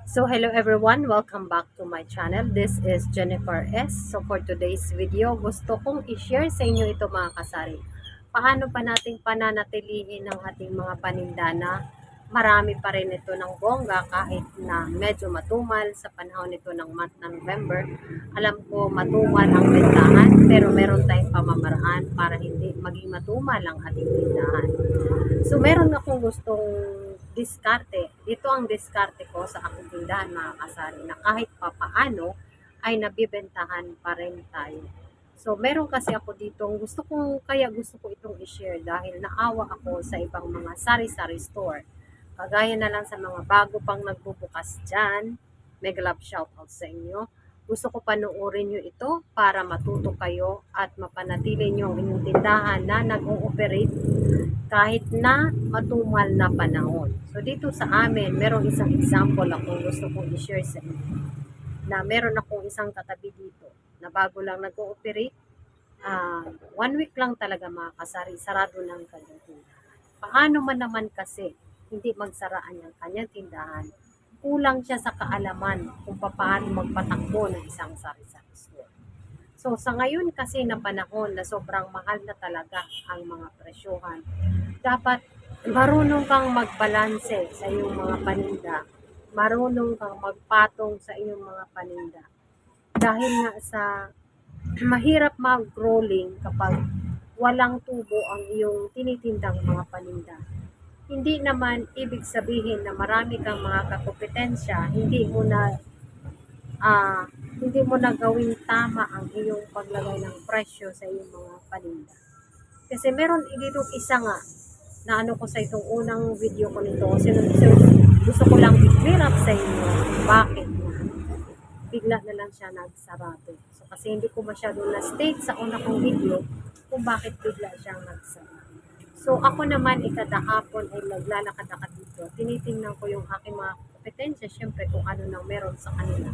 So hello everyone, welcome back to my channel. This is Jennifer S. So for today's video, gusto kong i-share sa inyo ito mga kasari. Paano pa nating pananatilihin ang ating mga paninda na marami pa rin ito ng bongga kahit na medyo matumal sa panahon nito ng month na November. Alam ko matumal ang bentahan pero meron tayong pamamaraan para hindi maging matumal ang ating tindahan. So meron akong gustong diskarte. Ito ang diskarte ko sa aking tindahan mga kasari na kahit papaano ay nabibentahan pa rin tayo. So meron kasi ako dito gusto ko itong i-share dahil naawa ako sa ibang mga sari-sari store. Kagaya na lang sa mga bago pang nagbubukas dyan, mega love shoutout sa inyo. Gusto ko panoorin nyo ito para matuto kayo at mapanatili nyo ang inyong tindahan na nag-ooperate kahit na matumal na panahon. So dito sa amin, merong isang example akong gusto kong i-share sa inyo na meron akong isang katabi dito na bago lang nag-ooperate. 1 week lang talaga mga kasari, sarado ng kanyang tindahan. Paano man naman kasi hindi magsaraan yung kanyang tindahan? Kulang siya sa kaalaman kung paano magpatakbo ng isang sari-sari store. So sa ngayon kasi na panahon na sobrang mahal na talaga ang mga presyohan, dapat marunong kang magbalanse sa iyong mga paninda. Marunong kang magpatong sa iyong mga paninda. Dahil nga sa mahirap mag-rolling kapag walang tubo ang iyong tinitindang mga paninda. Hindi naman ibig sabihin na marami kang mga kakompetensya, ah, hindi mo na gawing tama ang iyong paglagay ng presyo sa iyong mga paninda. Kasi meron dito isa nga na ano ko sa itong unang video ko nito. Gusto ko lang i-clear up sa inyo bakit na bigla na lang siya nagsarado. So kasi hindi ko masyado na-state sa una kong video kung bakit bigla siyang nagsarado. So ako naman ikadahapon ay naglalakad-lakad dito. Tinitingnan ko yung aking mga kompetensya, syempre kung ano nang meron sa kanila.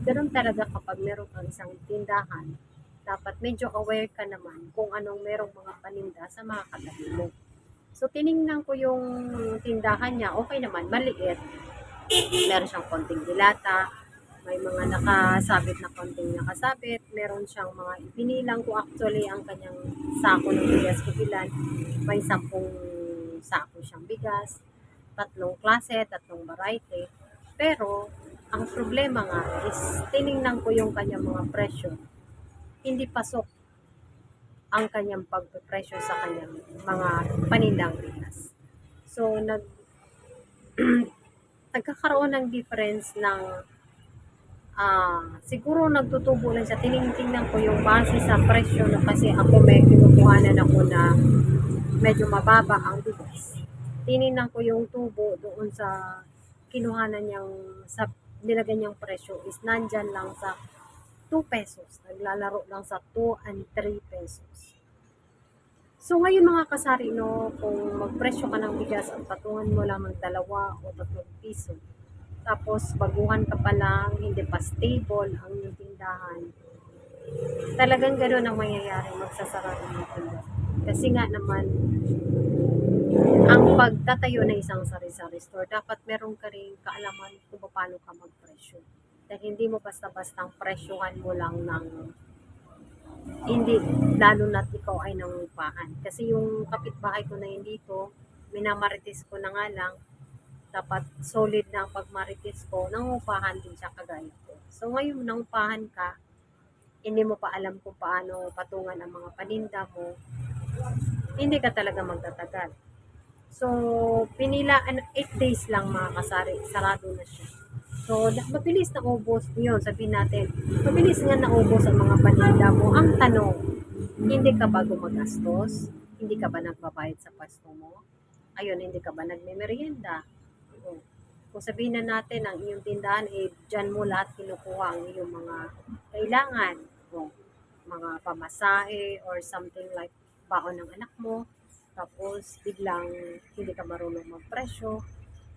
Ganun talaga kapag meron kang isang tindahan, dapat medyo aware ka naman kung anong merong mga paninda sa mga katabi mo. So tiningnan ko yung tindahan niya, okay naman, maliit. Meron siyang konting dilata, may mga nakasabit na konting nakasabit, meron siyang mga ipinilang ko actually ang kanyang sako ng bigas ko ilan. May 10 sako siyang bigas, tatlong klase, tatlong variety. Pero ang problema nga is tiningnan ko yung kanyang mga presyo, hindi pasok ang kanyang pagpepresyo sa kanyang mga panindang bigas. So nagkakaroon ng difference ng siguro nagtutubo lang siya. Tinitingnan ko yung base sa presyo na kasi ako may kinukuhanan ako na medyo mababa ang bigas. Tiningnan ko yung tubo doon sa kinuhanan niyang sa nilagay niyang presyo is nandyan lang sa 2 pesos. Naglalaro lang sa 2 and 3 pesos. So ngayon mga kasari, no, kung magpresyo ka ng bigas at patungan mo lang ng 2 o 3 piso, tapos baguhan ka pa lang, hindi pa stable ang iyong tindahan, talagang gano'n ang mangyayari, magsasara ng tindahan. Kasi nga naman, ang pagtatayo ng isang sari-sari store, dapat meron ka rin kaalaman kung paano ka magpresyo. Dahil hindi mo basta-bastang presyohan mo lang ng hindi, lalo na't ikaw ay nangungupahan. Kasi yung kapitbahay ko na yun dito, minamarites ko na nga lang, dapat solid na ang pagmarites ko, nangungupahan din siya kagaya ko. So ngayon nangungupahan ka, hindi mo pa alam kung paano patungan ang mga paninda mo, hindi ka talaga magtatagal. So, pinila, 8 days lang mga kasari, sarado na siya. So, mabilis na ubos yun, sabihin natin, mabilis nga naubos ang mga paninda mo. Ang tanong, hindi ka ba gumagastos? Hindi ka ba nagbabayad sa pwesto mo? Ayun, hindi ka ba nagme-merienda? O, kung sabihin na natin ang iyong tindahan, dyan mo lahat kinukuha ang iyong mga kailangan. O, mga pamasahe or something like baon ng anak mo, tapos biglang hindi ka marunong magpresyo.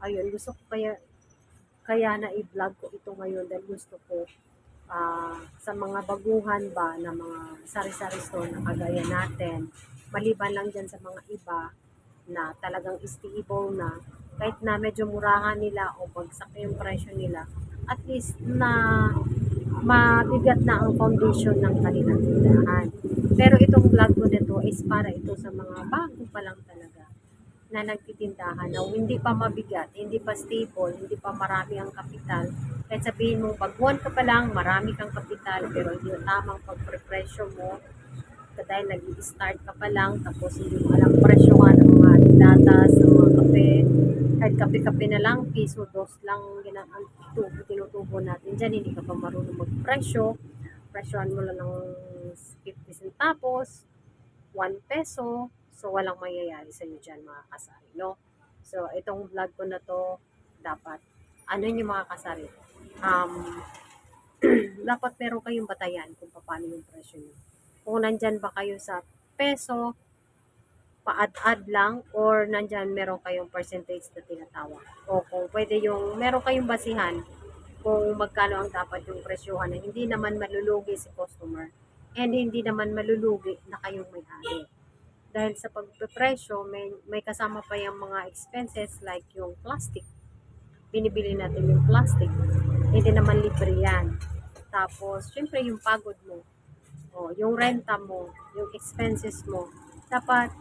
Ayun, gusto ko kaya na i-vlog ko ito ngayon dahil gusto ko sa mga baguhan ba na mga sari-sari store na kagaya natin, maliban lang dyan sa mga iba na talagang stable na, kahit na medyo murahan nila o bagsak yung presyo nila, at least na mabigat na ang foundation ng kanilang tindahan. Pero itong vlog ko nito is para ito sa mga bago pa lang talaga na nagtitindahan na hindi pa mabigat, hindi pa stable, hindi pa marami ang kapital. Kahit sabihin mo, baguhan ka pa lang, marami kang kapital, pero hindi yung tamang pagprepresyo mo, dahil nag-i-start ka pa lang, tapos hindi mo alam presyo nga ng mga datas, ng mga kape, kahit kape-kape na lang, piso, dos lang ang tinutubo natin dyan, hindi ka pa marunong magpresyo, presyohan mo lang ng 50 centavos, 1 peso, so walang mangyayari sa inyo dyan mga kasari, no? So, itong vlog ko na to, dapat, ano yung mga kasari, um, dapat meron kayong batayan kung paano yung presyo nyo. Kung nandyan ba kayo sa peso, pa-add-add lang, or nandyan meron kayong percentage na tinatawag. O kung pwede yung, meron kayong basihan kung magkano ang dapat yung presyohan na hindi naman malulugi si customer and hindi naman malulugi na kayong may-ari. Dahil sa pagpepresyo, may kasama pa yung mga expenses like yung plastic. Binibili natin yung plastic. Hindi naman libre yan. Tapos, syempre yung pagod mo, o yung renta mo, yung expenses mo, dapat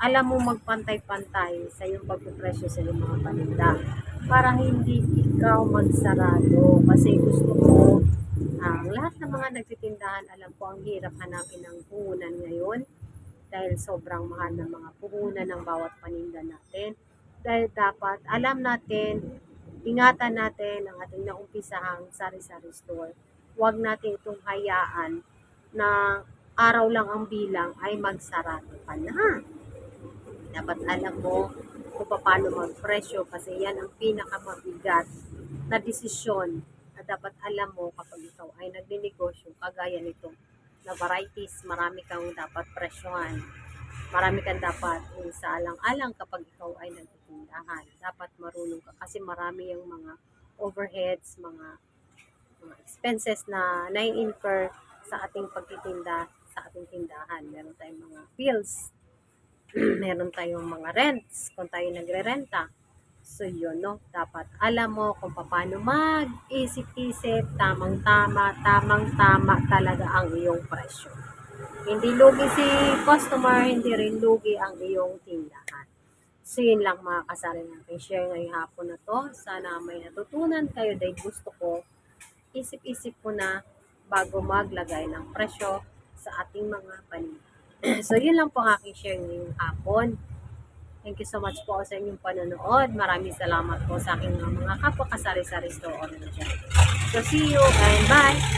alam mo magpantay-pantay sa yung pagpepresyo sa iyong mga paninda para hindi ikaw magsarado. Kasi gusto ko, ang lahat ng mga nagtitindahan, alam ko ang hirap hanapin ng puhunan ngayon dahil sobrang mahal ng mga puhunan ng bawat paninda natin. Dahil dapat alam natin, ingatan natin ang ating naumpisahang sari-sari store. Huwag natin itong hayaan na araw lang ang bilang ay magsarado ka na. Dapat alam mo kung paano magpresyo kasi yan ang pinakamabigat na desisyon na dapat alam mo kapag ikaw ay nagninegosyo kagaya nito na varieties, marami kang dapat presyohan. Marami kang dapat isaalang-alang kapag ikaw ay nagtitindahan. Dapat marunong ka kasi marami yung mga overheads, mga expenses na nai-incur sa ating pagtitinda sa ating tindahan. Meron tayong mga bills, meron tayong mga rents kung tayo nagre-renta. So yun, no? Dapat alam mo kung paano mag-isip-isip, tamang-tama talaga ang iyong presyo. Hindi lugi si customer, hindi rin lugi ang iyong tindahan. So yun lang mga kasari natin share ngayong hapon na to. Sana may natutunan kayo dahil gusto ko isip-isip ko na bago maglagay ng presyo sa ating mga paninda. So, yun lang po ang aking share ngayong hapon. Thank you so much po sa inyong panonood. Maraming salamat po sa aking mga kapwa kasari-sari store owner dyan. So, see you and bye!